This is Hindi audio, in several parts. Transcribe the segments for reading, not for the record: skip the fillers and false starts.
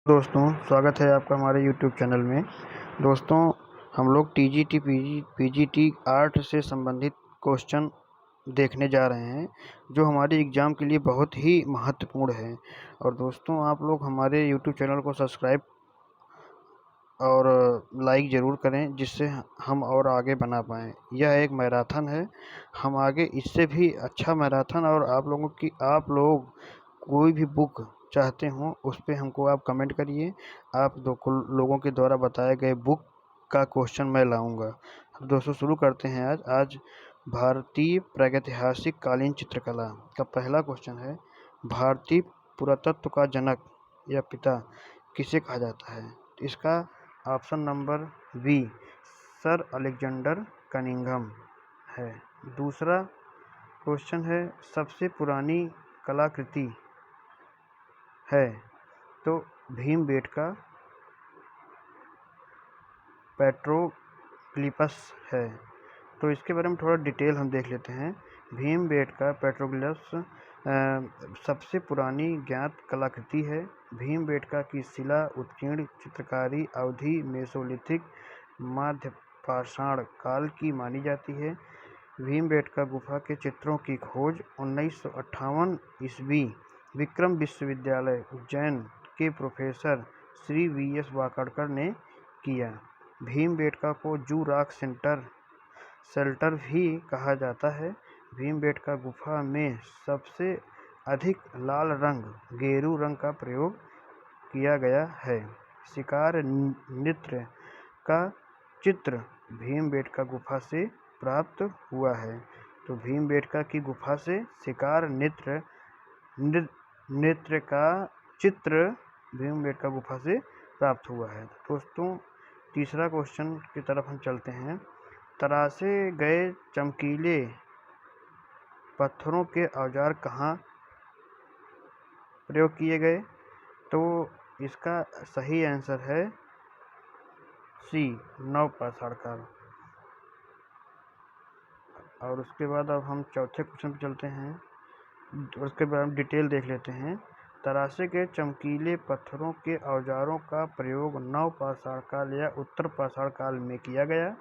दोस्तों, स्वागत है आपका हमारे यूट्यूब चैनल में। दोस्तों, हम लोग टीजीटी पीजीटी आर्ट से संबंधित क्वेश्चन देखने जा रहे हैं, जो हमारे एग्ज़ाम के लिए बहुत ही महत्वपूर्ण है। और दोस्तों, आप लोग हमारे यूट्यूब चैनल को सब्सक्राइब और लाइक ज़रूर करें, जिससे हम और आगे बना पाएँ। यह एक मैराथन है, हम आगे इससे भी अच्छा मैराथन और आप लोग कोई भी बुक चाहते हों, उस पे हमको आप कमेंट करिए। आप लोगों के द्वारा बताए गए बुक का क्वेश्चन मैं लाऊँगा। दोस्तों, शुरू करते हैं आज भारतीय प्रागैतिहासिक कालीन चित्रकला का पहला क्वेश्चन है, भारतीय पुरातत्व का जनक या पिता किसे कहा जाता है? इसका option number B Sir Alexander Cunningham है। दूसरा क्वेश्चन है, सबसे पुरानी कलाकृति है तो भीमबेटका पेट्रोग्लिफस है। तो इसके बारे में थोड़ा डिटेल हम देख लेते हैं। भीमबेटका पेट्रोग्लिफस सबसे पुरानी ज्ञात कलाकृति है। भीमबेटका की शिला उत्कीर्ण चित्रकारी अवधि मेसोलिथिक मध्य पाषाण काल की मानी जाती है। भीमबेटका गुफा के चित्रों की खोज 1958 ईस्वी विक्रम विश्वविद्यालय उज्जैन के प्रोफेसर श्री वी.एस. वाकड़कर ने किया। भीमबेटका को जू रॉक शेल्टर भी कहा जाता है। भीमबेटका गुफा में सबसे अधिक लाल रंग गेरू रंग का प्रयोग किया गया है। शिकार नृत्य का चित्र भीमबेटका गुफा से प्राप्त हुआ है। तो भीमबेटका की गुफा से शिकार नृत्य का चित्र भीमबेटका गुफा से प्राप्त हुआ है। दोस्तों, तीसरा क्वेश्चन की तरफ हम चलते हैं। तराशे गए चमकीले पत्थरों के औजार कहाँ प्रयोग किए गए? तो इसका सही आंसर है सी नवपाषाण काल। और उसके बाद अब हम चौथे क्वेश्चन पर चलते हैं, उसके बाद हम डिटेल देख लेते हैं। तराशे गए चमकीले पत्थरों के औजारों का प्रयोग नवपाषाण काल या उत्तर पाषाण काल में किया गया।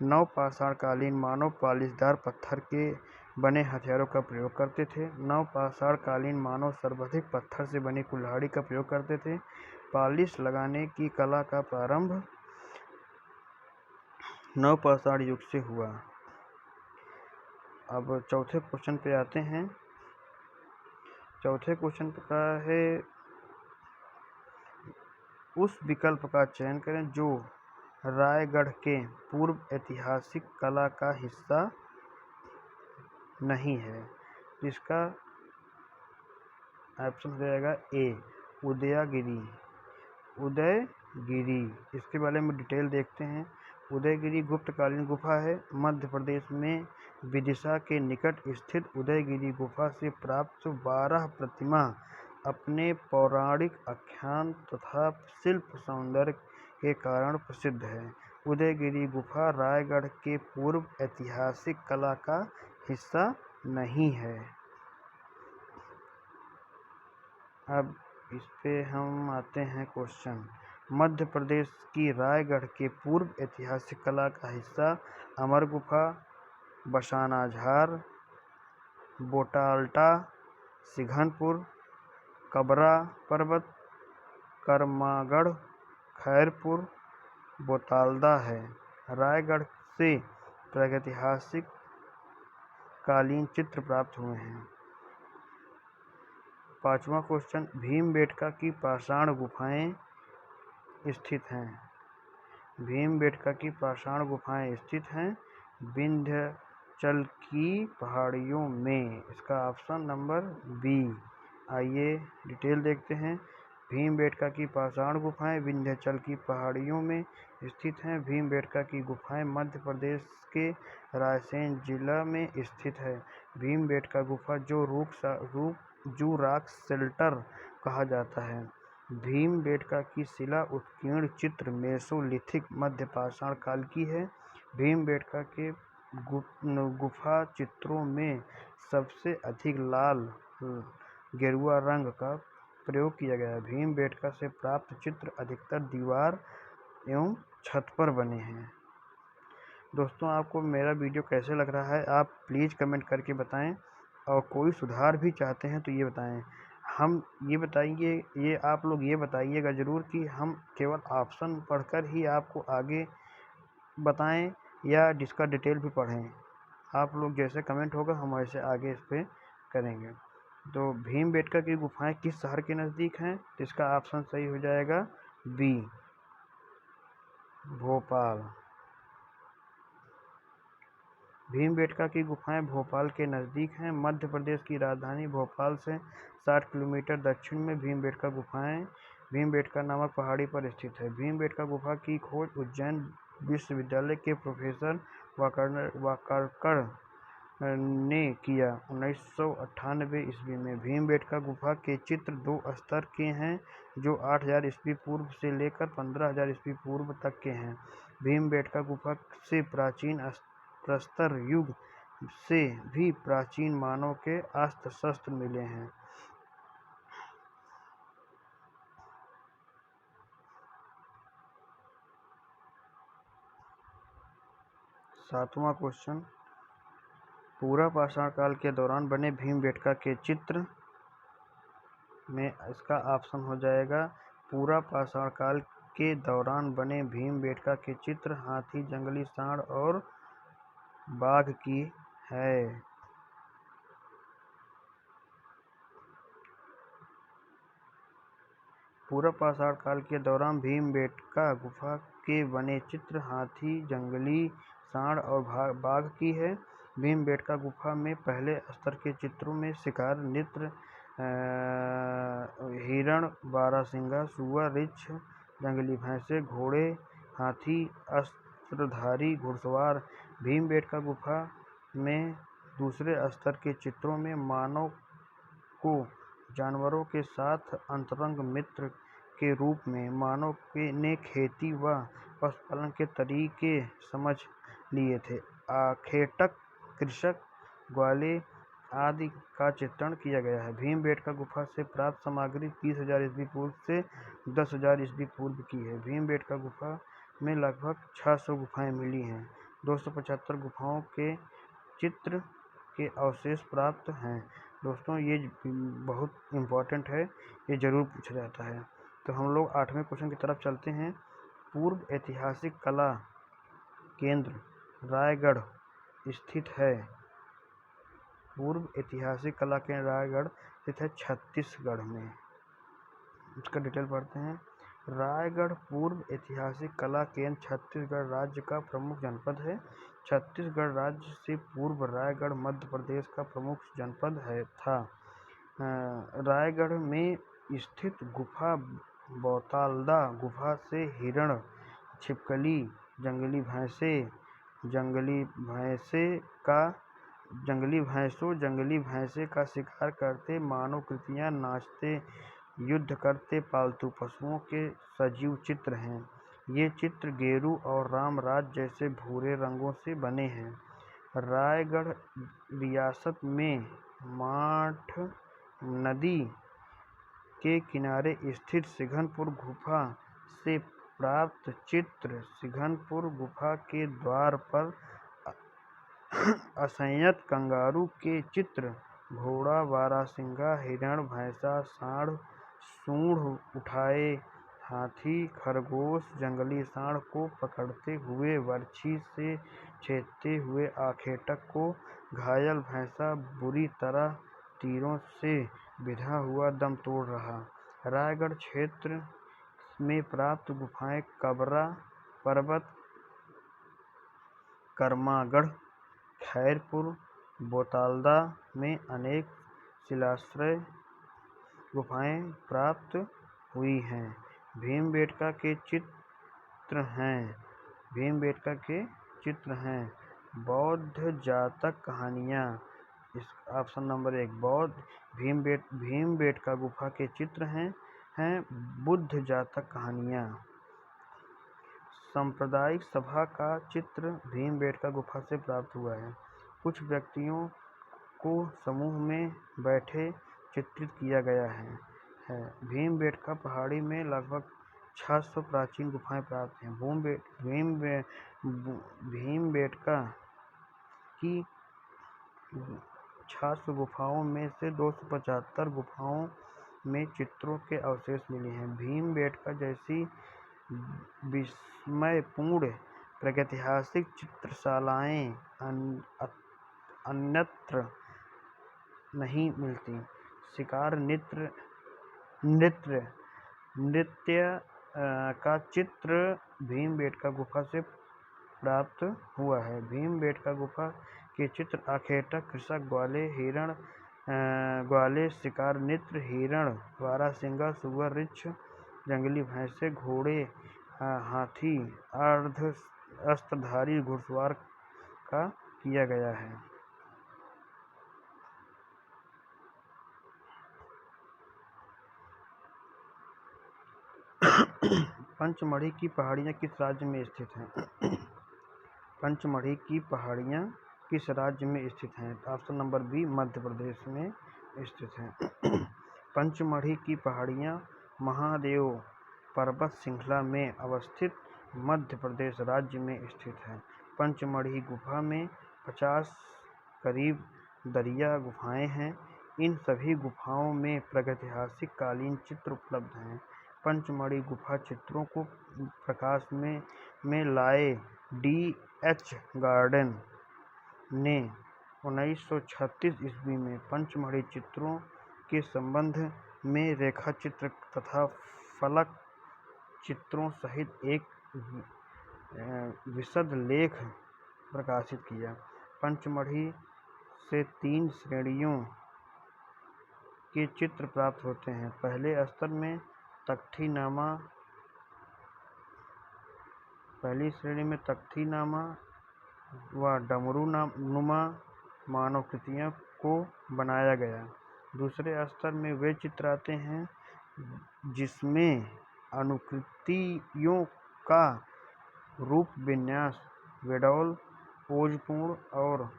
नवपाषाणकालीन मानव पालिशदार पत्थर के बने हथियारों का प्रयोग करते थे। नवपाषाणकालीन मानव सर्वाधिक पत्थर से बनी कुल्हाड़ी का प्रयोग करते थे। पालिश लगाने की कला का प्रारंभ नवपाषाण युग से हुआ। अब चौथे क्वेश्चन पे आते हैं। चौथे क्वेश्चन का है, उस विकल्प का चयन करें जो रायगढ़ के पूर्व ऐतिहासिक कला का हिस्सा नहीं है। इसका ऑप्शन हो जाएगा ए उदयगिरी। इसके बारे में डिटेल देखते हैं। उदयगिरी गुप्तकालीन गुफा है। मध्य प्रदेश में विदिशा के निकट स्थित उदयगिरी गुफा से प्राप्त 12 प्रतिमा अपने पौराणिक आख्यान तथा शिल्प सौंदर्य के कारण प्रसिद्ध है। उदयगिरी गुफा रायगढ़ के पूर्व ऐतिहासिक कला का हिस्सा नहीं है। अब इस पे हम आते हैं क्वेश्चन। मध्य प्रदेश की रायगढ़ के पूर्व ऐतिहासिक कला का हिस्सा अमर गुफा, बसानाझार, बोटाल्टा, सिंघनपुर, कबरा पर्वत, करमागढ़, खैरपुर, बोतालदा है। रायगढ़ से प्रागैतिहासिक कालीन चित्र प्राप्त हुए हैं। पांचवा क्वेश्चन, भीमबेटका की पाषाण गुफाएं स्थित हैं। भीमबेटका की पाषाण गुफाएं स्थित हैं विंध्याचल की पहाड़ियों में। इसका ऑप्शन नंबर बी। आइए डिटेल देखते हैं। भीमबेटका की पाषाण गुफाएं विंध्याचल की पहाड़ियों में स्थित हैं। भीमबेटका की गुफाएं मध्य प्रदेश के रायसेन जिला में स्थित है। भीमबेटका गुफा जू रॉक शेल्टर कहा जाता है। भीमबेटका की शिला उत्कीर्ण चित्र मेसोलिथिक मध्य पाषाण काल की है। भीमबेटका के गुफा चित्रों में सबसे अधिक लाल गेरुआ रंग का प्रयोग किया गया है। भीमबेटका से प्राप्त चित्र अधिकतर दीवार एवं छत पर बने हैं। दोस्तों, आपको मेरा वीडियो कैसे लग रहा है आप प्लीज़ कमेंट करके बताएं, और कोई सुधार भी चाहते हैं तो ये बताएं। हम ये बताएंगे, ये आप लोग ये बताइएगा ज़रूर कि हम केवल ऑप्शन पढ़कर ही आपको आगे बताएं या जिसका डिटेल भी पढ़ें। आप लोग जैसे कमेंट होगा हम वैसे आगे इस पर करेंगे। तो भीमबेटका की गुफाएं किस शहर के नज़दीक हैं? तो इसका ऑप्शन सही हो जाएगा बी, भोपाल। भीमबेटका की गुफाएं भोपाल के नज़दीक हैं। मध्य प्रदेश की राजधानी भोपाल से 60 किलोमीटर दक्षिण में भीमबेटका गुफाएं भीमबेटका नामक पहाड़ी पर स्थित है। भीमबेटका गुफा की खोज उज्जैन विश्वविद्यालय के प्रोफेसर वाकरकर ने किया 1998 ईस्वी में। भीमबेटका गुफा के चित्र 2 स्तर के हैं, जो 8000 ईस्वी पूर्व से लेकर 15000 ईस्वी पूर्व तक के हैं। भीमबेटका गुफा से प्राचीन प्रस्तर युग से भी प्राचीन मानव के अस्त्र शस्त्र मिले हैं। 7वां क्वेश्चन, पूरा पाषाण काल के दौरान बने भीमबेटका के चित्र में इसका ऑप्शन हो जाएगा पूरा पाषाण काल के दौरान बने भीमबेटका के चित्र हाथी, जंगली सांड और बाघ की है। पूरा पाषाण काल के दौरान भीमबेटका गुफा के बने चित्र हाथी, जंगली सांड और बाघ की है। भीमबेटका गुफा में पहले स्तर के चित्रों में शिकार, नृत्य, हिरण, बारहसिंगा, सुअर, रीछ, जंगली भैंसे, घोड़े, हाथी, अस्त्रधारी घुड़सवार। भीमबेटका गुफा में दूसरे स्तर के चित्रों में मानव को जानवरों के साथ अंतरंग मित्र के रूप में मानव ने खेती व पशुपालन के तरीके समझ लिए थे। आखेटक, कृषक, ग्वाले आदि का चित्रण किया गया है। भीमबेटका गुफा से प्राप्त सामग्री 30,000 ईस्वी पूर्व से 10,000 ईस्वी पूर्व की है। भीमबेटका गुफा में लगभग 600 गुफाएं मिली हैं। 275 गुफाओं के चित्र के अवशेष प्राप्त हैं। दोस्तों, ये बहुत इम्पोर्टेंट है, ये ज़रूर पूछा जाता है। तो हम लोग 8वें क्वेश्चन की तरफ चलते हैं। पूर्व ऐतिहासिक कला केंद्र रायगढ़ स्थित है। पूर्व ऐतिहासिक कला केंद्र रायगढ़ स्थित है छत्तीसगढ़ में। इसका डिटेल पढ़ते हैं। रायगढ़ पूर्व ऐतिहासिक कला केंद्र छत्तीसगढ़ राज्य का प्रमुख जनपद है। छत्तीसगढ़ राज्य से पूर्व रायगढ़ मध्य प्रदेश का प्रमुख जनपद था। रायगढ़ में स्थित गुफा बोतालदा गुफा से हिरण, छिपकली, जंगली भैंसे का शिकार करते, मानव कृतियाँ, नाचते, युद्ध करते पालतू पशुओं के सजीव चित्र हैं। ये चित्र गेरू और रामराज जैसे भूरे रंगों से बने हैं। रायगढ़ रियासत में माठ नदी के किनारे स्थित सिंघनपुर गुफा से प्राप्त चित्र सिंघनपुर गुफा के द्वार पर असंयत कंगारू के चित्र, घोड़ा, बारहसिंगा, हिरण, भैंसा, सांड, सूंड उठाए हाथी, खरगोश, जंगली सांड को पकड़ते हुए, बर्छी से छेदते हुए आखेटक को, घायल भैंसा बुरी तरह तीरों से बिधा हुआ दम तोड़ रहा। रायगढ़ क्षेत्र में प्राप्त गुफाएं कबरा पर्वत, करमागढ़, खैरपुर, बोतालदा में अनेक शिलाश्रय गुफाएं प्राप्त हुई हैं। भीमबेटका के चित्र हैं। बौद्ध जातक कहानियाँ। इस ऑप्शन नंबर 1 बौद्ध भीमबेटका गुफा के चित्र हैं बुद्ध जातक कहानियाँ। सांप्रदायिक सभा का चित्र भीमबेटका गुफा से प्राप्त हुआ है। कुछ व्यक्तियों को समूह में बैठे चित्रित किया गया है। है। भीमबेटका पहाड़ी में लगभग 600 प्राचीन गुफाएं प्राप्त हैं। भीमबेटका की 600 गुफाओं में से 275 गुफाओं में चित्रों के अवशेष मिले हैं। भीमबेटका जैसी विस्मयपूर्ण प्रागैतिहासिक चित्रशालाएं अन्यत्र नहीं मिलती। शिकार नृत्य का चित्र भीमबेटका गुफा से प्राप्त हुआ है। भीमबेटका गुफा के चित्र आखेटक, कृषक, ग्वाले, शिकार नृत्य, हिरण, बारहसिंगा, सुअर, रीछ, जंगली भैंसे, घोड़े, हाथी, अस्त्रधारी घुड़सवार का किया गया है। पंचमढ़ी की पहाड़ियाँ किस राज्य में स्थित हैं? पंचमढ़ी की पहाड़ियाँ किस राज्य में स्थित हैं? Option number B Madhya Pradesh में स्थित हैं। पंचमढ़ी की पहाड़ियाँ महादेव पर्वत श्रृंखला में अवस्थित मध्य प्रदेश राज्य में स्थित है। पंचमढ़ी गुफा में 50 करीब दरिया गुफाएं हैं। इन सभी गुफाओं में प्रागैतिहासिक कालीन चित्र उपलब्ध हैं। पंचमढ़ी गुफा चित्रों को प्रकाश में लाए D.H. गार्डन ने 1936 ईस्वी में पंचमढ़ी चित्रों के संबंध में रेखाचित्र तथा फलक चित्रों सहित एक विशद लेख प्रकाशित किया। पंचमढ़ी से 3 श्रेणियों के चित्र प्राप्त होते हैं। पहले स्तर में पहली श्रेणी में तख्तीनामा व डमरूनुमा मानवकृतियों को बनाया गया। दूसरे स्तर में वे चित्र आते हैं जिसमें अनुकृतियों का रूप विन्यास बेडौल, पोजपूर्ण और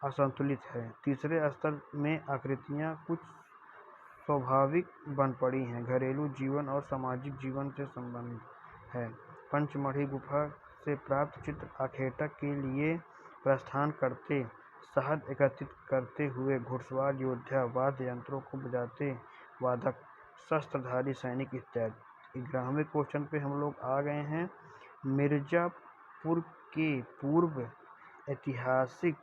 असंतुलित है। तीसरे स्तर में आकृतियाँ कुछ स्वाभाविक बन पड़ी हैं, घरेलू जीवन और सामाजिक जीवन से संबंधित है। पंचमढ़ी गुफा से प्राप्त चित्र आखेटक के लिए प्रस्थान करते, शहद एकत्रित करते हुए घुड़सवार योद्धा, वाद्य यंत्रों को बजाते वादक, शस्त्रधारी सैनिक इत्यादि। 11वें क्वेश्चन पे हम लोग आ गए हैं। मिर्जापुर के पूर्व ऐतिहासिक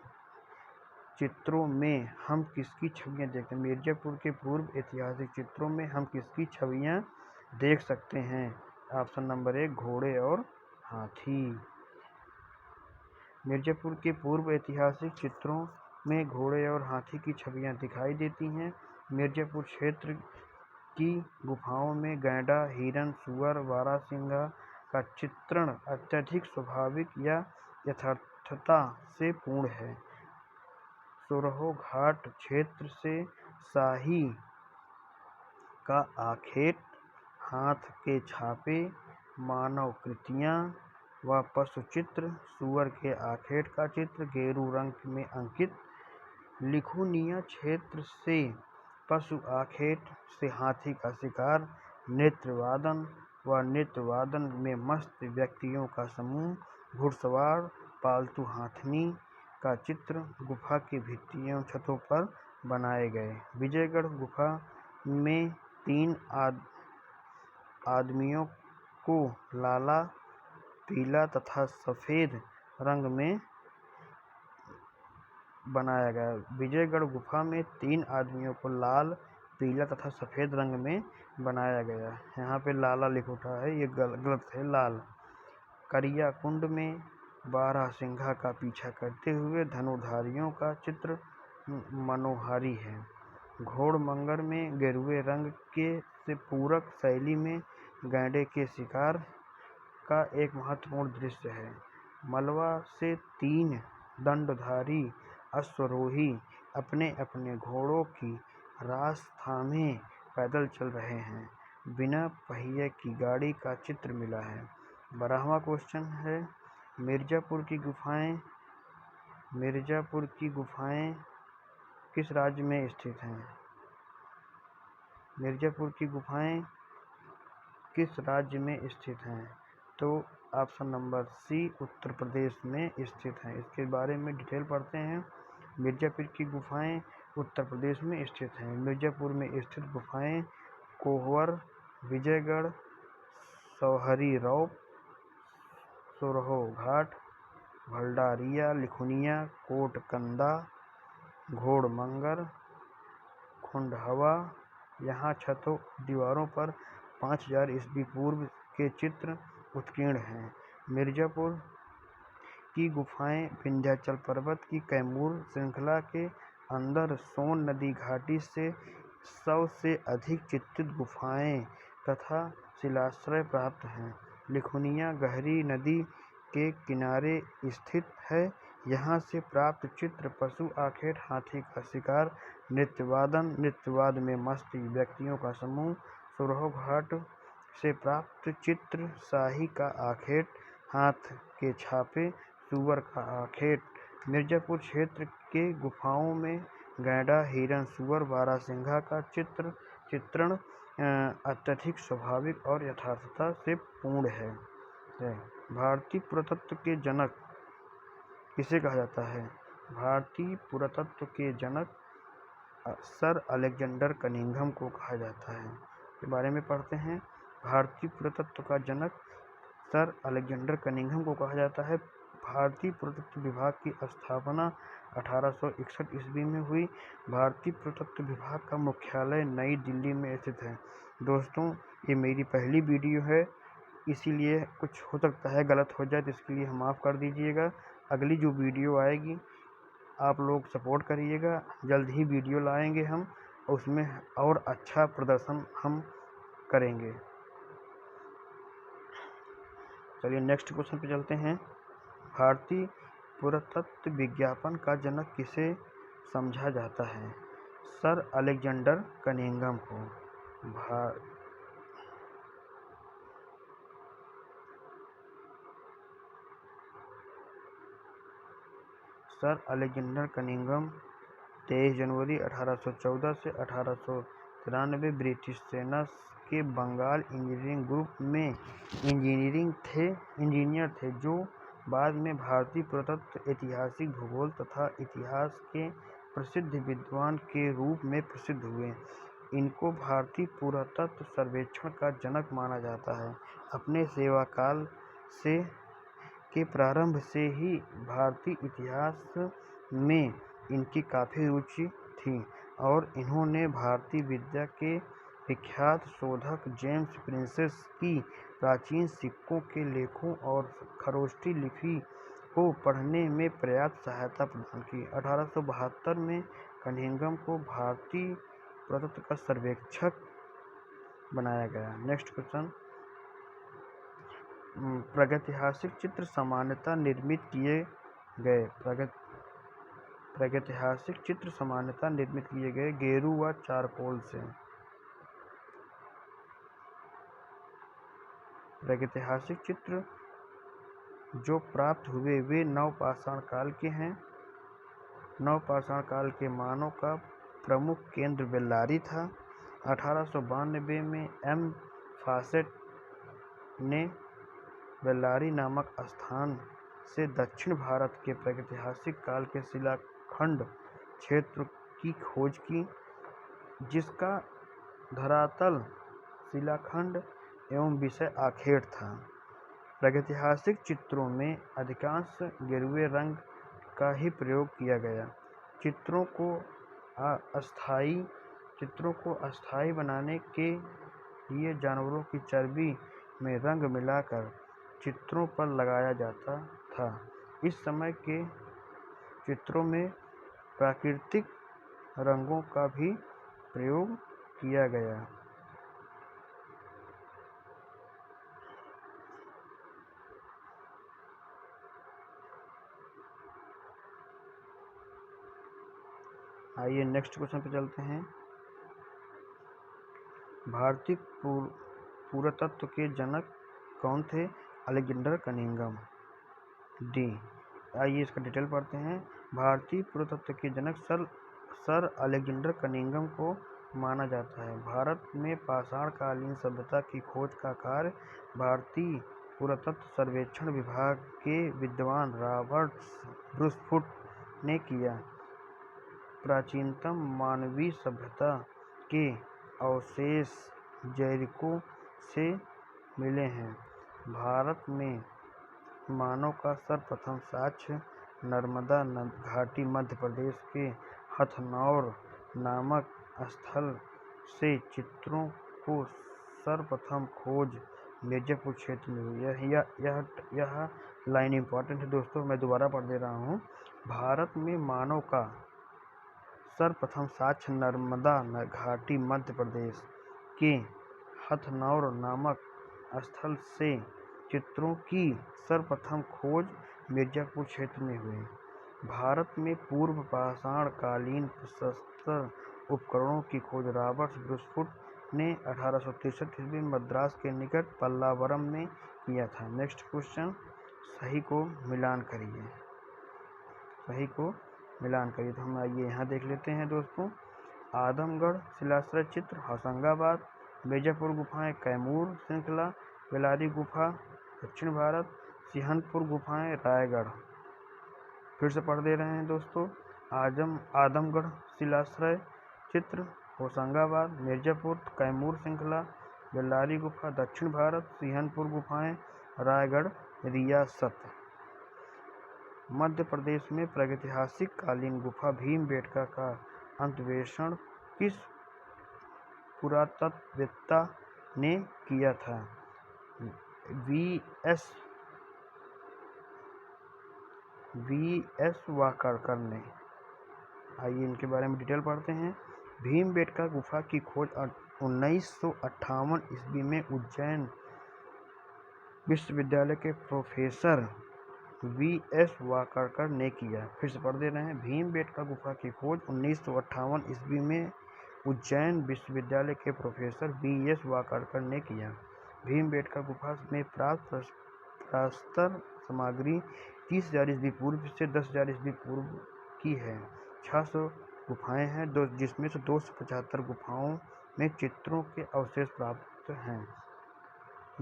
चित्रों में हम किसकी छवियां देखते हैं? मिर्जापुर के पूर्व ऐतिहासिक चित्रों में हम किसकी छवियां देख सकते हैं? ऑप्शन नंबर 1 घोड़े और हाथी। मिर्जापुर के पूर्व ऐतिहासिक चित्रों में घोड़े और हाथी की छवियां दिखाई देती हैं। मिर्जापुर क्षेत्र की गुफाओं में गैंडा, हिरण, सुअर, बारहसिंगा का चित्रण अत्यधिक स्वाभाविक या यथार्थता से पूर्ण है। सोरहो घाट क्षेत्र से शाही का आखेट, हाथ के छापे, मानव कृतियाँ व पशु चित्र, सुअर के आखेट का चित्र गेरू रंग में अंकित। लिखुनिया क्षेत्र से पशु आखेट से हाथी का शिकार, नृत्यवादन व नृत्यवादन में मस्त व्यक्तियों का समूह, घुड़सवार, पालतू हाथनी का चित्र गुफा की भित्तियों छतों पर बनाए गए। विजयगढ़ गुफा में 3 आदमियों को लाला, पीला तथा सफ़ेद रंग में बनाया गया। विजयगढ़ गुफा में 3 आदमियों को लाल, पीला तथा सफ़ेद रंग में बनाया गया। यहाँ पे लाला लिख उठा है, ये गलत है, लाल। करिया कुंड में बारहसिंघा का पीछा करते हुए धनुर्धारियों का चित्र मनोहारी है। घोड़मंगर में गेरुए रंग के से पूरक शैली में गैंडे के शिकार का एक महत्वपूर्ण दृश्य है। मलवा से 3 दंडधारी अश्वरोही अपने अपने घोड़ों की रास थामे पैदल चल रहे हैं। बिना पहिए की गाड़ी का चित्र मिला है। 12वां क्वेश्चन है, मिर्जापुर की गुफाएं किस राज्य में स्थित हैं? मिर्ज़ापुर की गुफाएं किस राज्य में स्थित हैं? तो option number C Uttar Pradesh में स्थित हैं। इसके बारे में डिटेल पढ़ते हैं। मिर्ज़ापुर की गुफाएं उत्तर प्रदेश में स्थित हैं। मिर्ज़ापुर में स्थित गुफाएं कोहवर, विजयगढ़, सौहरी रौप, सोरहो घाट, भंडारिया, लिखुनिया, कोटकंदा, घोड़मंगर, खुंडहवा। यहाँ छतों दीवारों पर 5000 ईस्वी पूर्व के चित्र उत्कीर्ण हैं। मिर्ज़ापुर की गुफाएं विंध्याचल पर्वत की कैमूर श्रृंखला के अंदर सोन नदी घाटी से 100 से अधिक चित्रित गुफाएं तथा शिलाश्रय प्राप्त हैं। लिखुनिया गहरी नदी के किनारे स्थित है। यहाँ से प्राप्त चित्र पशु आखेट, हाथी का शिकार, नृत्यवाद में मस्त व्यक्तियों का समूह, सोरहो घाट से प्राप्त चित्र शाही का आखेट, हाथ के छापे, सुअर का आखेट। मिर्ज़ापुर क्षेत्र के गुफाओं में गैंडा, हिरण, सुअर, बारहसिंघा का चित्रण अत्यधिक स्वाभाविक और यथार्थता से पूर्ण है। भारतीय पुरातत्व के जनक किसे कहा जाता है? भारतीय पुरातत्व के जनक सर अलेक्जेंडर कनिंघम को कहा जाता है। के बारे में पढ़ते हैं। भारतीय पुरातत्व का जनक सर अलेक्जेंडर कनिंघम को कहा जाता है। भारतीय पुरातत्व विभाग की स्थापना 1861 ईस्वी में हुई। भारतीय पुरातत्व विभाग का मुख्यालय नई दिल्ली में स्थित है। दोस्तों, ये मेरी पहली वीडियो है, इसीलिए कुछ हो सकता है गलत हो जाए, तो इसके लिए माफ़ कर दीजिएगा। अगली जो वीडियो आएगी आप लोग सपोर्ट करिएगा। जल्द ही वीडियो लाएंगे हम, उसमें और अच्छा प्रदर्शन हम करेंगे। चलिए नेक्स्ट क्वेश्चन पे चलते हैं। भारतीय पुरातत्व विज्ञापन का जनक किसे समझा जाता है? सर अलेक्जेंडर कनिंघम को। सर अलेक्जेंडर कनिंघम 23 जनवरी 1814 से 1893 ब्रिटिश सेना के बंगाल इंजीनियरिंग ग्रुप में इंजीनियर थे, जो बाद में भारतीय पुरातत्व, ऐतिहासिक भूगोल तथा इतिहास के प्रसिद्ध विद्वान के रूप में प्रसिद्ध हुए। इनको भारतीय पुरातत्व सर्वेक्षण का जनक माना जाता है। अपने सेवाकाल के प्रारंभ से ही भारतीय इतिहास में इनकी काफ़ी रुचि थी और इन्होंने भारतीय विद्या के विख्यात शोधक जेम्स प्रिंसेस की प्राचीन सिक्कों के लेखों और खरोष्टी लिपि को पढ़ने में पर्याप्त सहायता प्रदान की। 1872 में कनिंघम को भारतीय पुरातत्व का सर्वेक्षक बनाया गया। Next question. प्रागैतिहासिक चित्र सामान्यतः निर्मित किए गए गेरू व चारकोल से। प्रागैतिहासिक चित्र जो प्राप्त हुए वे नवपाषाण काल के हैं। नवपाषाण काल के मानव का प्रमुख केंद्र बेल्लारी था। 1892 में एम फॉसेट ने बेल्लारी नामक स्थान से दक्षिण भारत के प्रागैतिहासिक काल के शिलाखंड क्षेत्र की खोज की, जिसका धरातल शिलाखंड एवं विषय आखेट था। प्रागैतिहासिक चित्रों में अधिकांश गेरुए रंग का ही प्रयोग किया गया। चित्रों को अस्थायी बनाने के लिए जानवरों की चर्बी में रंग मिलाकर चित्रों पर लगाया जाता था। इस समय के चित्रों में प्राकृतिक रंगों का भी प्रयोग किया गया। आइए नेक्स्ट क्वेश्चन पे चलते हैं। भारतीय पुरातत्व के जनक कौन थे? Alexander Cunningham. डी। आइए इसका डिटेल पढ़ते हैं। भारतीय पुरातत्व के जनक सर अलेक्जेंडर कनिंघम को माना जाता है। भारत में पाषाणकालीन सभ्यता की खोज का कार्य भारतीय पुरातत्व सर्वेक्षण विभाग के विद्वान रॉबर्ट ब्रूसफुट ने किया। प्राचीनतम मानवीय सभ्यता के अवशेष जेरिको से मिले हैं। भारत में मानव का सर्वप्रथम साक्ष्य नर्मदा घाटी मध्य प्रदेश के हथनौर नामक स्थल से चित्रों को सर्वप्रथम खोज मिर्जापुर क्षेत्र में हुई। यह लाइन इम्पॉर्टेंट है दोस्तों, मैं दोबारा पढ़ दे रहा हूँ। भारत में मानव का सर्वप्रथम साक्ष्य नर्मदा घाटी मध्य प्रदेश के हथनौर नामक स्थल से चित्रों की सर्वप्रथम खोज मिर्जापुर क्षेत्र में हुई। भारत में पूर्व पाषाणकालीन प्रशस्तर उपकरणों की खोज रॉबर्ट ब्रूसफुट ने 1863 ईस्वी में मद्रास के निकट पल्लावरम में किया था। नेक्स्ट क्वेश्चन, सही को मिलान करिए। सही को मिलान करिए तो हम आइए यहाँ देख लेते हैं दोस्तों। आदमगढ़ शिलाश्रय चित्र होशंगाबाद, मिर्जापुर गुफाएं कैमूर श्रृंखला, बेलारी गुफा दक्षिण भारत, सिंहनपुर गुफाएं रायगढ़। फिर से पढ़ दे रहे हैं दोस्तों। आदमगढ़ शिलाश्रय चित्र होशंगाबाद, मिर्जापुर कैमूर श्रृंखला, बेलारी गुफा दक्षिण भारत, सिंहनपुर गुफाएं रायगढ़ रियासत। मध्य प्रदेश में प्रागैतिहासिक कालीन गुफा भीमबेटका का अन्वेषण किस पुरातत्ववेत्ता ने किया था? वी.एस. वाकड़कर ने। आइए इनके बारे में डिटेल पढ़ते हैं। भीमबेटका गुफा की खोज 1958 ईस्वी में उज्जैन विश्वविद्यालय के प्रोफेसर वी.एस. वाकड़कर ने किया। फिर से पढ़ दे रहे हैं। भीमबेटका गुफा की खोज 1958 ईस्वी में उज्जैन विश्वविद्यालय के प्रोफेसर वी.एस. वाकड़कर ने किया। भीमबेटका गुफा में प्राप्त प्रस्तर सामग्री 30,000 ईस्वी पूर्व से 10,000 ईस्वी पूर्व की है। 600 गुफाएं हैं जिसमें से 275 गुफाओं में चित्रों के अवशेष प्राप्त हैं।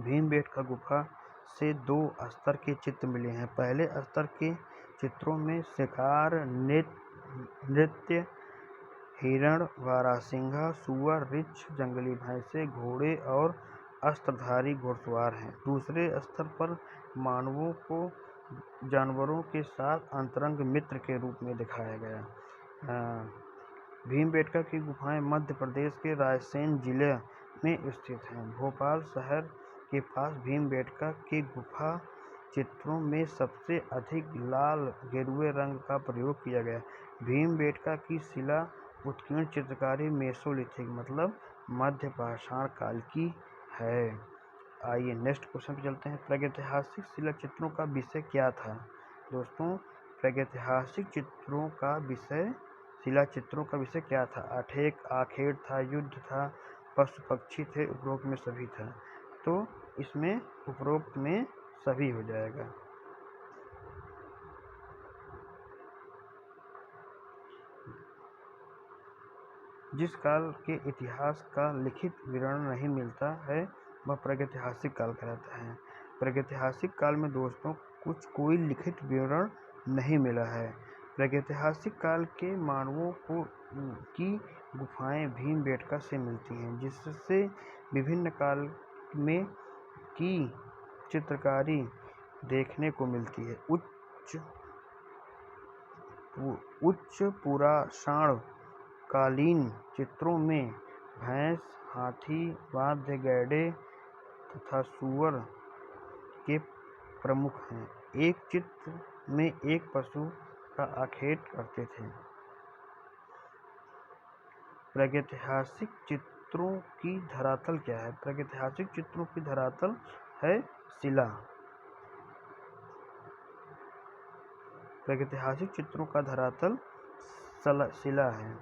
भीमबेटका गुफा से 2 स्तर के चित्र मिले हैं। पहले स्तर के चित्रों में शिकार, नृत्य, हिरण, बारहसिंघा, सूअर, रीछ, जंगली भैंसे, घोड़े और अस्त्रधारी घुड़सवार हैं। दूसरे स्तर पर मानवों को जानवरों के साथ अंतरंग मित्र के रूप में दिखाया गया। भीमबेटका की गुफाएं मध्य प्रदेश के रायसेन जिले में स्थित हैं। भोपाल शहर के पास भीमबेटका के गुफा चित्रों में सबसे अधिक लाल गेरुए रंग का प्रयोग किया गया। भीमबेटका की शिला उत्कीर्ण चित्रकारी मेसोलिथिक मतलब मध्य पाषाण काल की है। आइए नेक्स्ट क्वेश्चन पे चलते हैं। प्रागैतिहासिक शिला चित्रों का विषय क्या था? दोस्तों, प्रागैतिहासिक चित्रों का विषय शिला चित्रों का विषय क्या था? आखेट था, युद्ध था, पशु पक्षी थे, उपरोक्त में सभी था। तो इसमें उपरोक्त में सभी हो जाएगा। जिस काल के इतिहास का लिखित विवरण नहीं मिलता है वह प्रागैतिहासिक काल कहलाता है। प्रागैतिहासिक काल में दोस्तों कोई लिखित विवरण नहीं मिला है। प्रागैतिहासिक काल के मानवों की गुफाएं भीमबेटका से मिलती हैं, जिससे विभिन्न काल में की चित्रकारी देखने को मिलती है। उच्च पुराषाण कालीन चित्रों में भैंस, हाथी, वाद्य गैंडे तथा सूअर के प्रमुख हैं। एक चित्र में एक पशु का आखेट करते थे। प्रागैतिहासिक चित्रों की धरातल क्या है? प्रागैतिहासिक चित्रों की धरातल है शिला। प्रागैतिहासिक चित्रों का धरातल शिला है।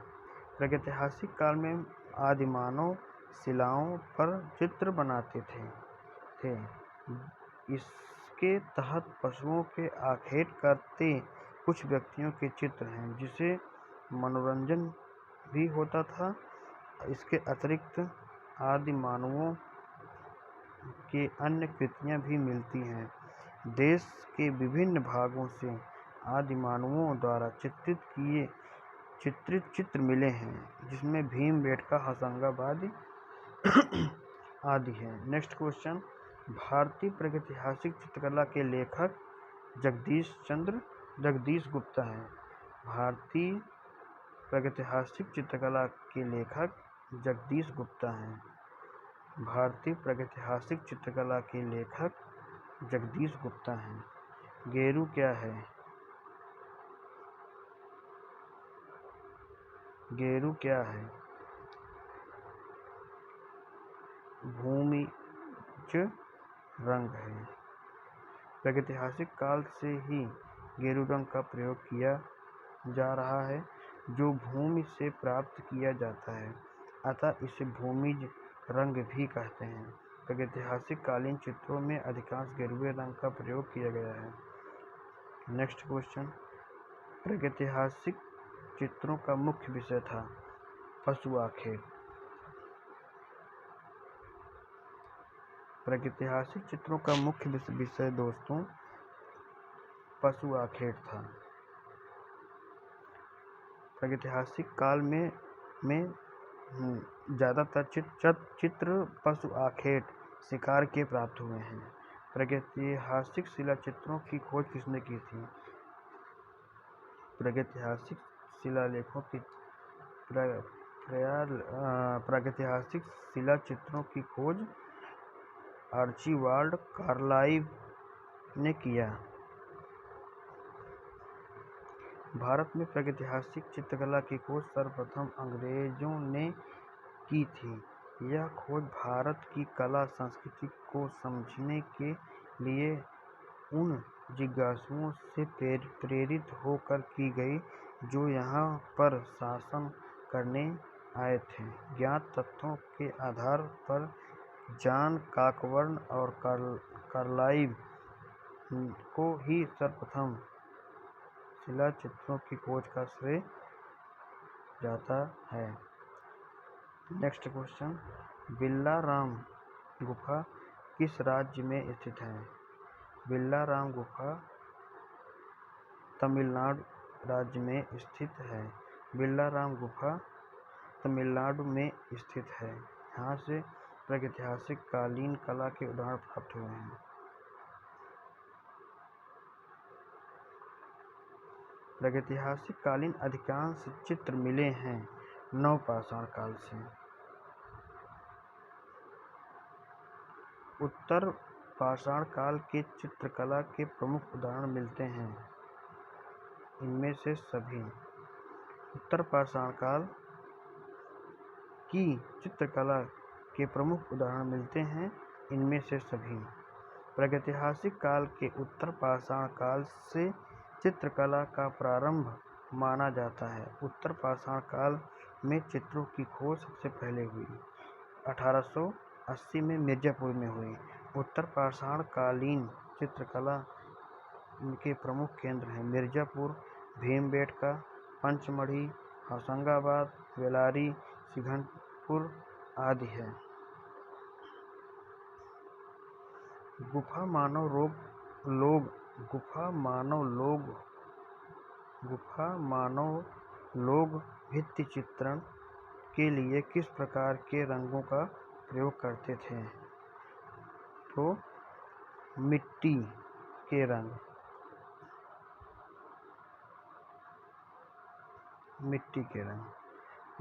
प्रागैतिहासिक काल में आदिमानव शिलाओं पर चित्र बनाते थे। इसके तहत पशुओं के आखेट करते कुछ व्यक्तियों के चित्र हैं, जिसे मनोरंजन भी होता था इसके अतिरिक्त आदि मानवों के अन्य कृतियाँ भी मिलती हैं। देश के विभिन्न भागों से आदि मानवों द्वारा चित्रित चित्र मिले हैं, जिसमें भीमबेटका, होशंगाबाद आदि हैं। नेक्स्ट क्वेश्चन, भारतीय प्रागैतिहासिक चित्रकला के लेखक जगदीश गुप्ता हैं। भारतीय प्रागैतिहासिक चित्रकला के लेखक जगदीश गुप्ता हैं। भारतीय प्रागैतिहासिक चित्रकला के लेखक जगदीश गुप्ता हैं। गेरू क्या है? गेरू क्या है? भूमिज रंग है। प्रागैतिहासिक काल से ही गेरू रंग का प्रयोग किया जा रहा है, जो भूमि से प्राप्त किया जाता है, अतः इसे भूमिज रंग भी कहते हैं। प्रागैतिहासिक कालीन चित्रों में अधिकांश गेरुए रंग का प्रयोग किया गया है। नेक्स्ट क्वेश्चन, प्रागैतिहासिक चित्रों का मुख्य विषय था पशु आखेट। प्रागैतिहासिक चित्रों का मुख्य विषय दोस्तों पशु आखेट था। प्रागैतिहासिक काल में ज़्यादातर चित्र पशु आखेट शिकार के प्राप्त हुए हैं। प्रागैतिहासिक शिला चित्रों की खोज किसने की थी? प्रागैतिहासिक शिलालेखों की प्रागैतिहासिक शिला चित्रों की खोज आर्चिबाल्ड कार्लाइव ने किया। भारत में प्रागैतिहासिक चित्रकला की खोज सर्वप्रथम अंग्रेजों ने की थी। यह खोज भारत की कला संस्कृति को समझने के लिए उन जिज्ञासुओं से प्रेरित होकर की गई, जो यहाँ पर शासन करने आए थे। ज्ञात तथ्यों के आधार पर जॉन कॉकबर्न और कार्लाइव को ही सर्वप्रथम शिला चित्रों की खोज का श्रेय जाता है। नेक्स्ट क्वेश्चन, बिल्लाराम गुफा किस राज्य में स्थित है? बिल्लाराम गुफा तमिलनाडु राज्य में स्थित है। बिल्लाराम गुफा तमिलनाडु में स्थित है। यहाँ से प्रागैतिहासिक कालीन कला के उदाहरण प्राप्त हुए हैं। प्रागैतिहासिक कालीन अधिकांश चित्र मिले हैं नवपाषाण काल से। उत्तर पाषाण काल के चित्रकला के प्रमुख उदाहरण मिलते हैं। इनमें से सभी उत्तर पाषाण काल की चित्रकला के प्रमुख उदाहरण मिलते हैं। इनमें से सभी प्रागैतिहासिक काल के उत्तर पाषाण काल से चित्रकला का प्रारंभ माना जाता है। उत्तर पाषाण काल में चित्रों की खोज सबसे पहले हुई 1880 में मिर्जापुर में हुई। उत्तर पाषाण कालीन चित्रकला के प्रमुख केंद्र हैं मिर्जापुर, भीमबेटका, पंचमढ़ी, होशंगाबाद, बेल्लारी, सिंघनपुर आदि है। गुफा मानव लोग भित्ति चित्रण के लिए किस प्रकार के रंगों का प्रयोग करते थे? तो मिट्टी के रंग।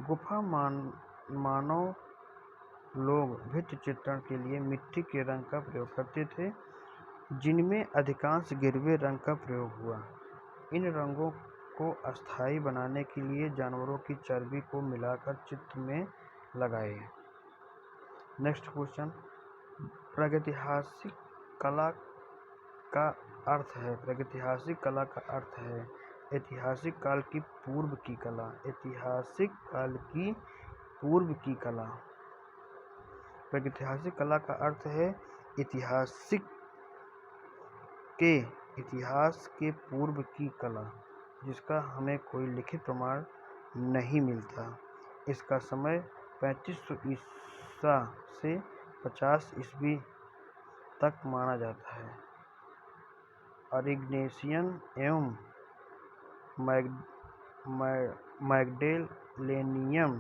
गुफा मानव लोग भित्ति चित्रण के लिए मिट्टी के रंग का प्रयोग करते थे, जिनमें अधिकांश गिरवे रंग का प्रयोग हुआ। इन रंगों को अस्थायी बनाने के लिए जानवरों की चर्बी को मिलाकर चित्र में लगाए। नेक्स्ट क्वेश्चन, प्रागैतिहासिक कला का अर्थ है। प्रागैतिहासिक कला का अर्थ है ऐतिहासिक काल की पूर्व की कला। ऐतिहासिक काल की पूर्व की कला। प्रागैतिहासिक कला का अर्थ है इतिहास के पूर्व की कला, जिसका हमें कोई लिखित प्रमाण नहीं मिलता। इसका समय 3500 ईसा से 50 ईस्वी तक माना जाता है। अरिग्नेशियन एवं मैगडेलेनियन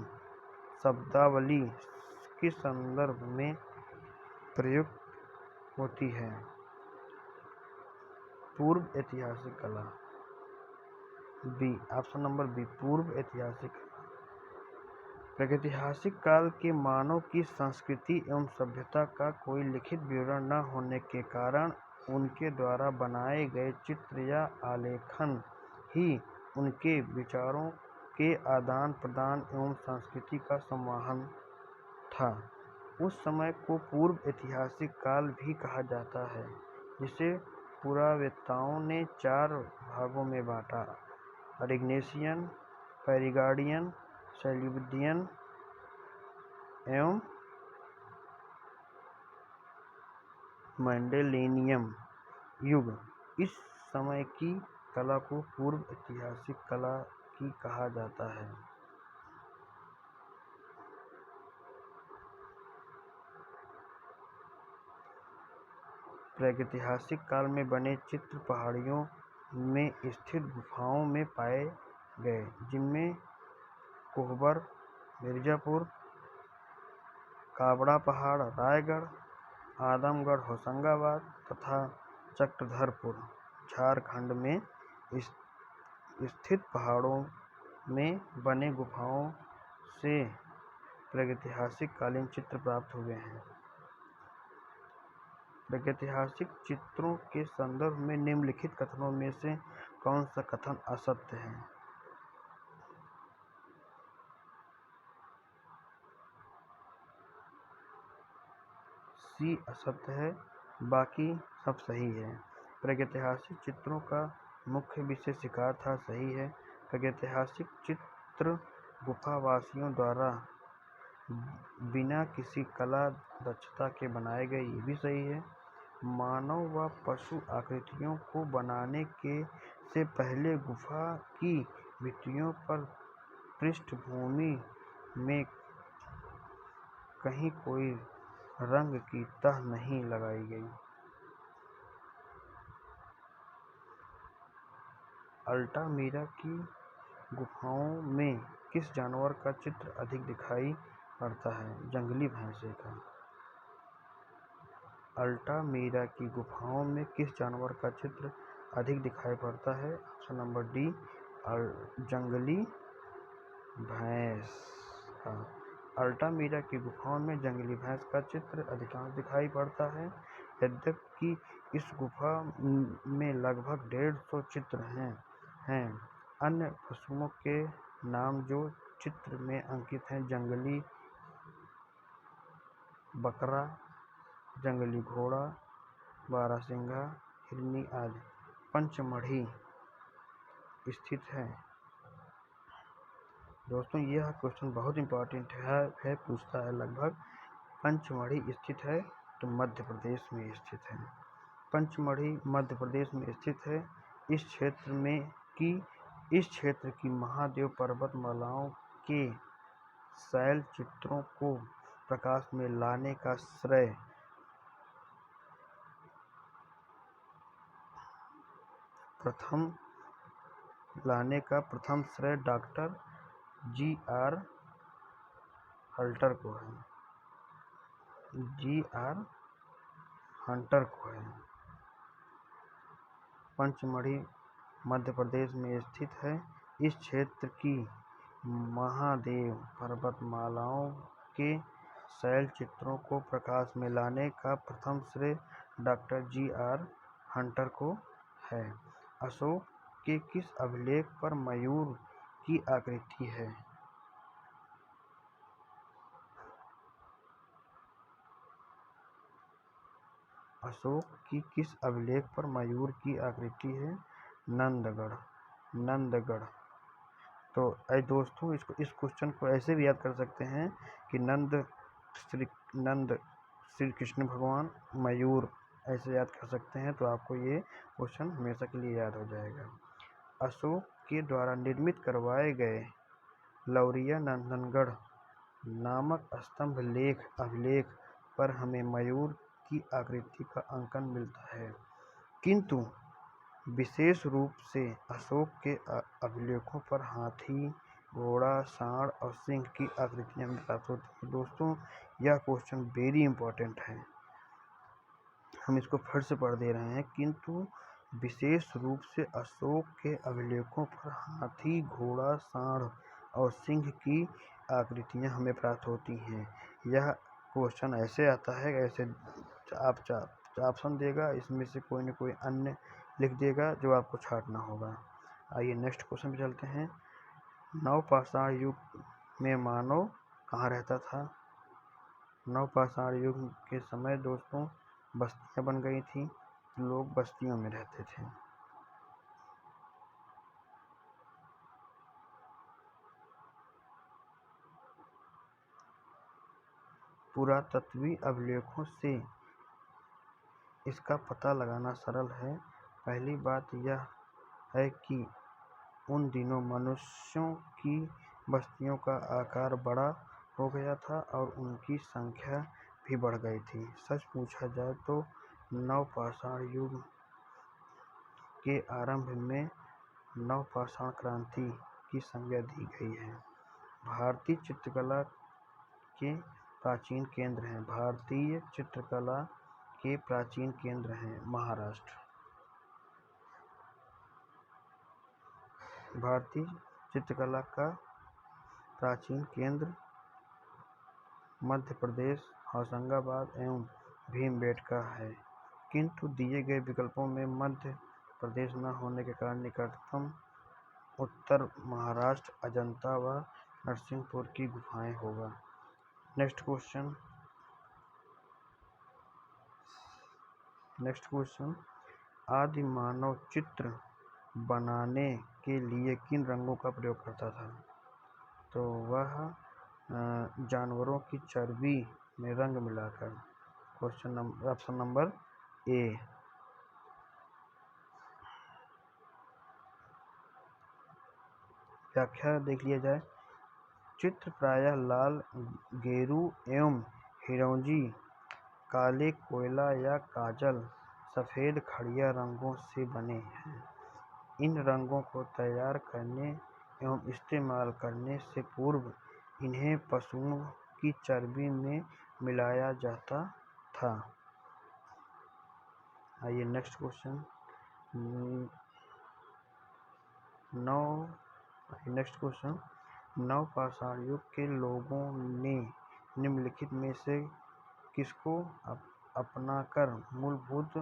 शब्दावली किस संदर्भ में प्रयुक्त होती है? पूर्व ऐतिहासिक कला। बी, ऑप्शन नंबर बी, पूर्व ऐतिहासिक कला। प्रागैतिहासिक काल के मानव की संस्कृति एवं सभ्यता का कोई लिखित विवरण न होने के कारण उनके द्वारा बनाए गए चित्र या आलेखन ही उनके विचारों के आदान प्रदान एवं संस्कृति का संवहन था। उस समय को पूर्व ऐतिहासिक काल भी कहा जाता है, जिसे पुरावेत्ताओं ने 4 भागों में बांटा: अरिग्नेशियन, पेरिगार्डियन, सैल्यूडियन एवं मैंडेलिनियन युग। इस समय की कला को पूर्व ऐतिहासिक कला की कहा जाता है। प्रागैतिहासिक काल में बने चित्र पहाड़ियों में स्थित गुफाओं में पाए गए, जिनमें कोहबर, मिर्जापुर, काबड़ा पहाड़, रायगढ़, आदमगढ़ होशंगाबाद तथा चक्रधरपुर झारखंड में स्थित पहाड़ों में बने गुफाओं से प्रागैतिहासिक कालीन चित्र प्राप्त हुए हैं। प्रागैतिहासिक चित्रों के संदर्भ में निम्नलिखित कथनों में से कौन सा कथन असत्य है? सी असत्य है, बाकी सब सही है। प्रागैतिहासिक चित्रों का मुख्य विषय शिकार था, सही है। प्रागैतिहासिक चित्र गुफावासियों द्वारा बिना किसी कला दक्षता के बनाए गए, ये भी सही है। मानव व पशु आकृतियों को बनाने के से पहले गुफा की भित्तियों पर पृष्ठभूमि में कहीं कोई रंग की तह नहीं लगाई गई। अल्टामीरा की गुफाओं में किस जानवर का चित्र अधिक दिखाई पड़ता है? जंगली भैंसे का। अल्टामीरा की गुफाओं में किस जानवर का चित्र अधिक दिखाई पड़ता है? ऑप्शन नंबर डी, जंगली भैंस का। अल्टामीरा की गुफाओं में जंगली भैंस का चित्र अधिकांश दिखाई पड़ता है। यद्यपि इस गुफा में लगभग 150 चित्र हैं। अन्य पशुओं के नाम जो चित्र में अंकित हैं: जंगली बकरा, जंगली घोड़ा, बारहसिंगा, हिरनी आदि। पंचमढ़ी स्थित है। दोस्तों, यह क्वेश्चन बहुत इंपॉर्टेंट है, पूछता है लगभग। पंचमढ़ी स्थित है तो मध्य प्रदेश में स्थित है। पंचमढ़ी मध्य प्रदेश में स्थित है। इस क्षेत्र की महादेव पर्वतमालाओं के शैल चित्रों को प्रकाश में लाने का श्रेय प्रथम श्रेय डॉक्टर जी.आर. हंटर को है। पंचमढ़ी मध्य प्रदेश में स्थित है। इस क्षेत्र की महादेव पर्वतमालाओं के शैल चित्रों को प्रकाश में लाने का प्रथम श्रेय डॉक्टर जी.आर. हंटर को है। अशोक के किस अभिलेख पर मयूर की आकृति है? अशोक की किस अभिलेख पर मयूर की आकृति है? नंदगढ़। तो दोस्तों, इस क्वेश्चन को ऐसे भी याद कर सकते हैं कि नंद श्री कृष्ण भगवान, मयूर, ऐसे याद कर सकते हैं, तो आपको ये क्वेश्चन हमेशा के लिए याद हो जाएगा। अशोक के द्वारा निर्मित करवाए गए लौरिया नंदनगढ़ नामक स्तंभ लेख अभिलेख पर हमें मयूर की आकृति का अंकन मिलता है, किंतु विशेष रूप से अशोक के अभिलेखों पर हाथी, घोड़ा, सांड और सिंह की आकृतियां प्राप्त होती हैं। दोस्तों, यह क्वेश्चन वेरी इंपॉर्टेंट है, हम इसको फिर से पढ़ दे रहे हैं। किंतु विशेष रूप से अशोक के अभिलेखों पर हाथी, घोड़ा, सांड और सिंह की आकृतियां हमें प्राप्त होती हैं। यह क्वेश्चन ऐसे आता है, ऐसे आप ऑप्शन देगा, इसमें से कोई न कोई अन्य लिख देगा जो आपको छांटना होगा। आइए नेक्स्ट क्वेश्चन पे चलते हैं। नवपाषाण युग में मानव कहाँ रहता था? नवपाषाण युग के समय दोस्तों बस्तियां बन गई थी, लोग बस्तियों में रहते थे। पुरातत्वीय अभिलेखों से इसका पता लगाना सरल है। पहली बात यह है कि उन दिनों मनुष्यों की बस्तियों का आकार बड़ा हो गया था और उनकी संख्या भी बढ़ गई थी। सच पूछा जाए तो नवपाषाण युग के आरंभ में नवपाषाण क्रांति की संज्ञा दी गई है। भारतीय चित्रकला के प्राचीन केंद्र हैं। भारतीय चित्रकला के प्राचीन केंद्र हैं महाराष्ट्र। भारतीय चित्रकला का प्राचीन केंद्र मध्य प्रदेश, होशंगाबाद एवं भीमबेटका है, किंतु दिए गए विकल्पों में मध्य प्रदेश न होने के कारण निकटतम उत्तर महाराष्ट्र, अजंता व नरसिंहपुर की गुफाएं होगा। नेक्स्ट क्वेश्चन, आदि मानव चित्र बनाने के लिए किन रंगों का प्रयोग करता था? तो वह जानवरों की चर्बी में रंग मिलाकर। Option number A. व्याख्या देख लिया जाए। चित्र प्रायः लाल, गेरू एवं हिरोजी, काले कोयला या काजल, सफेद खड़िया रंगों से बने हैं। इन रंगों को तैयार करने एवं इस्तेमाल करने से पूर्व इन्हें पशुओं की चर्बी में मिलाया जाता था। आइए नेक्स्ट क्वेश्चन, नवपाषाण युग के लोगों ने निम्नलिखित में से किसको अपनाकर मूलभूत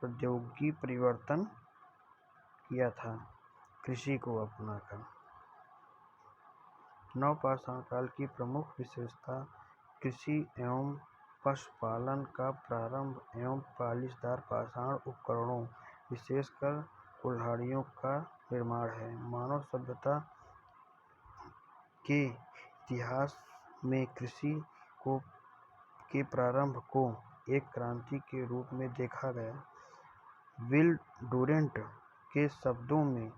प्रौद्योगिकी परिवर्तन किया था? कृषि को अपनाकर। नवपाषाण काल की प्रमुख विशेषता कृषि एवं पशुपालन का प्रारंभ एवं पालिशदार पाषाण उपकरणों, विशेषकर कुल्हाड़ियों का निर्माण है। मानव सभ्यता के इतिहास में कृषि के प्रारंभ को एक क्रांति के रूप में देखा गया। विल डुरेंट के शब्दों में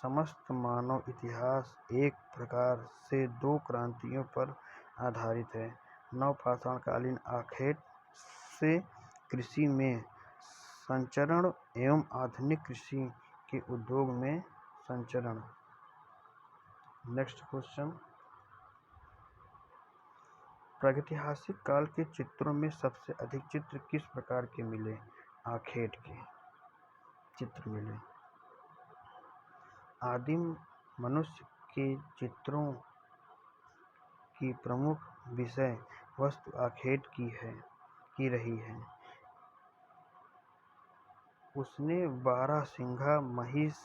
समस्त मानव इतिहास एक प्रकार से दो क्रांतियों पर आधारित है। नवपाषाणकालीन आखेट से कृषि में संचरण एवं आधुनिक कृषि के उद्योग में संचरण। नेक्स्ट क्वेश्चन, प्रागैतिहासिक काल के चित्रों में सबसे अधिक चित्र किस प्रकार के मिले? आखेट के चित्र मिले। आदिम मनुष्य के चित्रों की प्रमुख विषय वस्तु आखेट की रही है। उसने बारहसिंघा, महिष,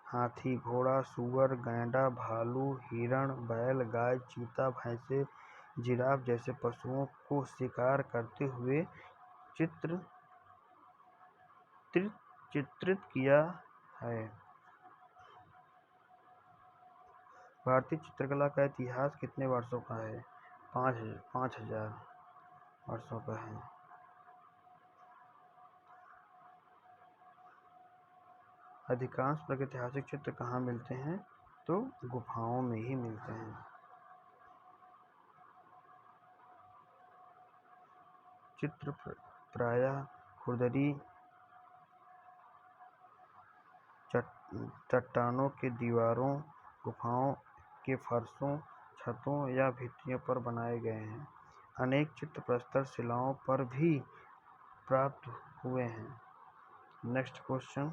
हाथी, घोड़ा, सूअर, गैंडा, भालू, हिरण, बैल, गाय, चीता, भैंसे, जिराफ जैसे पशुओं को शिकार करते हुए चित्रित किया है। भारतीय चित्रकला का इतिहास कितने वर्षों का है? 5000 वर्षों का है। अधिकांश प्रागैतिहासिक चित्र कहाँ मिलते हैं? तो गुफाओं में ही मिलते हैं। चित्र प्रायः खुरदरी चट्टानों के दीवारों, गुफाओं के फर्शों, छतों या भित्तियों पर बनाए गए हैं। अनेक चित्र प्रस्तर शिलाओं पर भी प्राप्त हुए हैं। नेक्स्ट क्वेश्चन,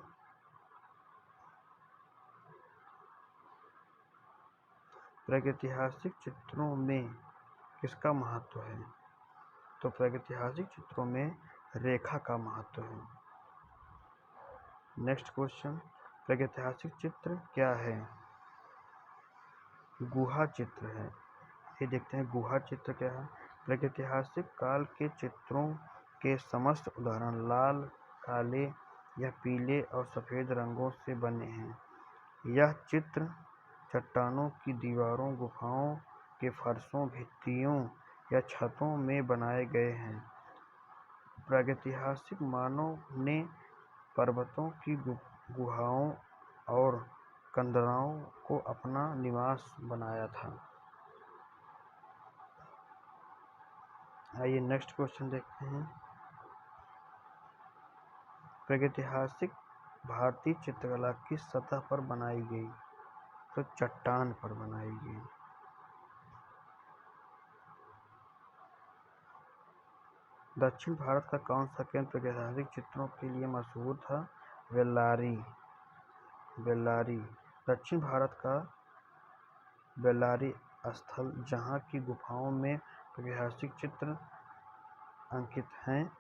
प्रागैतिहासिक चित्रों में किसका महत्व है? तो प्रागैतिहासिक चित्रों में रेखा का महत्व है। नेक्स्ट क्वेश्चन, प्रागैतिहासिक चित्र क्या है? गुहा चित्र है। ये देखते हैं गुहा चित्र क्या है। प्रागैतिहासिक काल के चित्रों के समस्त उदाहरण लाल, काले या पीले और सफ़ेद रंगों से बने हैं। यह चित्र चट्टानों की दीवारों, गुफाओं के फर्शों, भित्तियों या छतों में बनाए गए हैं। प्रागैतिहासिक मानव ने पर्वतों की गुहाओं और कंदराओं को अपना निवास बनाया था। आइए नेक्स्ट क्वेश्चन देखते हैं। प्रागैतिहासिक भारतीय चित्रकला किस सतह पर बनाई गई? तो चट्टान पर बनाई गई। दक्षिण भारत का कौन सा केंद्र प्रागैतिहासिक चित्रों के लिए मशहूर था? बेल्लारी। दक्षिण भारत का बेल्लारी स्थल, जहाँ की गुफाओं में प्रागैतिहासिक चित्र अंकित हैं।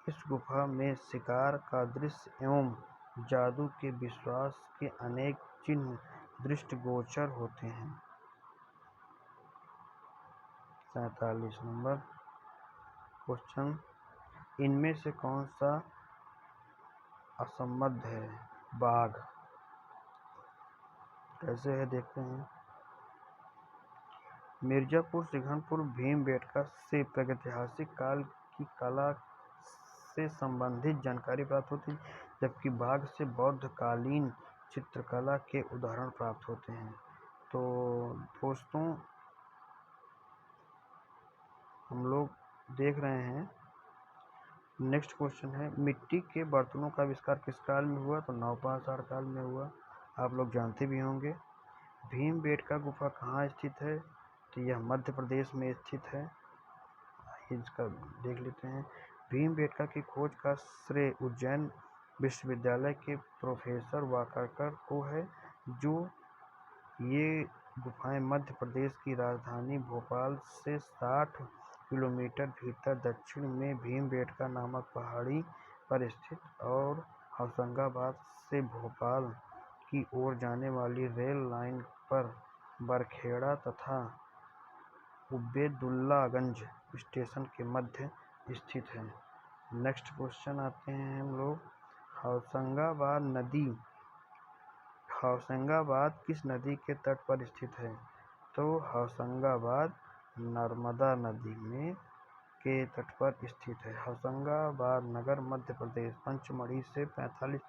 इस गुफा में शिकार का दृश्य एवं जादू के विश्वास के अनेक चिन्ह दृष्टिगोचर होते हैं। 47 नंबर क्वेश्चन, इनमें से कौन सा असंबद्ध है? बाघ। कैसे है देखते हैं। मिर्जापुर, सिंघनपुर, भीमबेटका से प्रागैतिहासिक काल की कला से संबंधित जानकारी प्राप्त होती है, जबकि बाघ से बौद्धकालीन चित्रकला के उदाहरण प्राप्त होते हैं। तो दोस्तों, हम लोग देख रहे हैं। नेक्स्ट क्वेश्चन है, मिट्टी के बर्तनों का आविष्कार किस काल में हुआ? तो नवपाषाण काल में हुआ। आप लोग जानते भी होंगे। भीमबेटका गुफा कहाँ स्थित है? तो यह मध्य प्रदेश में स्थित है। इसका देख लेते हैं। भीमबेटका की खोज का श्रेय उज्जैन विश्वविद्यालय के प्रोफेसर वाकाकर को है, जो ये गुफाएं मध्य प्रदेश की राजधानी भोपाल से 60 किलोमीटर भीतर दक्षिण में भीमबेटका नामक पहाड़ी पर स्थित और होशंगाबाद से भोपाल की ओर जाने वाली रेल लाइन पर बरखेड़ा तथा उबेदुल्लागंज स्टेशन के मध्य स्थित है। नेक्स्ट क्वेश्चन आते हैं हम लोग। होशंगाबाद किस नदी के तट पर स्थित है? तो होशंगाबाद नर्मदा नदी के तट पर स्थित है। होशंगाबाद नगर मध्य प्रदेश पंचमढ़ी से 45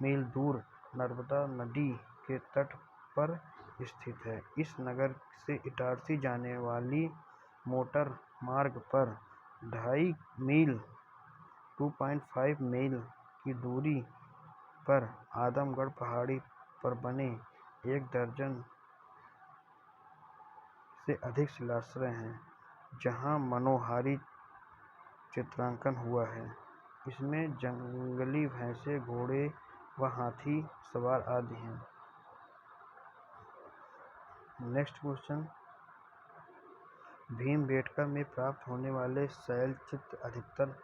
मील दूर नर्मदा नदी के तट पर स्थित है। इस नगर से इटारसी जाने वाली मोटर मार्ग पर 2.5 मील 2.5 मील की दूरी पर आदमगढ़ पहाड़ी पर बने 1 दर्जन से अधिक शिलाश्रय हैं, जहां मनोहारी चित्रांकन हुआ है। इसमें जंगली भैंसे, घोड़े व हाथी सवार आदि हैं। नेक्स्ट क्वेश्चन, भीमबेटका में प्राप्त होने वाले शैल चित्र अधिकतर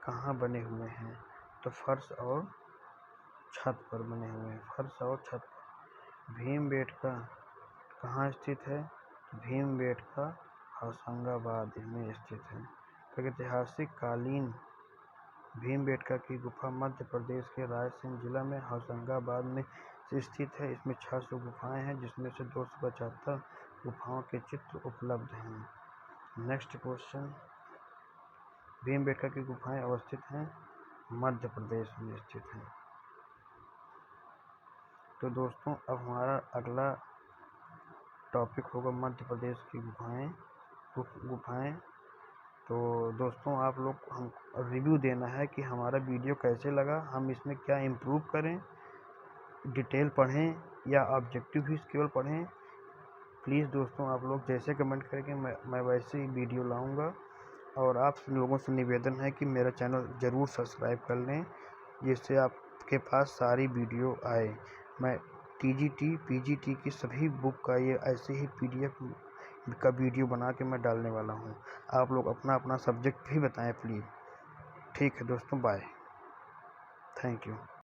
कहाँ बने हुए हैं? तो फर्श और छत पर बने हुए हैं। फर्श और छत पर। भीमबेटका कहाँ स्थित है? भीमबेटका होशंगाबाद में स्थित है। प्रागैतिहासिक कालीन भीमबेटका की गुफा मध्य प्रदेश के रायसेन जिला में होशंगाबाद में स्थित है। इसमें 600 गुफाएं हैं, जिसमें से 275 गुफाओं के चित्र उपलब्ध हैं। नेक्स्ट क्वेश्चन, भीमबेटका की गुफाएं अवस्थित हैं मध्य प्रदेश में स्थित हैं। तो दोस्तों, अब हमारा अगला टॉपिक होगा मध्य प्रदेश की गुफाएं। तो दोस्तों आप लोग हम रिव्यू देना है कि हमारा वीडियो कैसे लगा, हम इसमें क्या इम्प्रूव करें, डिटेल पढ़ें या ऑब्जेक्टिव भी केवल पढ़ें। प्लीज़ दोस्तों आप लोग जैसे कमेंट करेंगे मैं वैसे ही वीडियो लाऊंगा। और आप लोगों से निवेदन है कि मेरा चैनल ज़रूर सब्सक्राइब कर लें, जिससे आपके पास सारी वीडियो आए। मैं टीजीटी पीजीटी की सभी बुक का ये ऐसे ही पीडीएफ का वीडियो बना के मैं डालने वाला हूँ। आप लोग अपना अपना सब्जेक्ट भी बताएं प्लीज़। ठीक है दोस्तों, बाय, थैंक यू।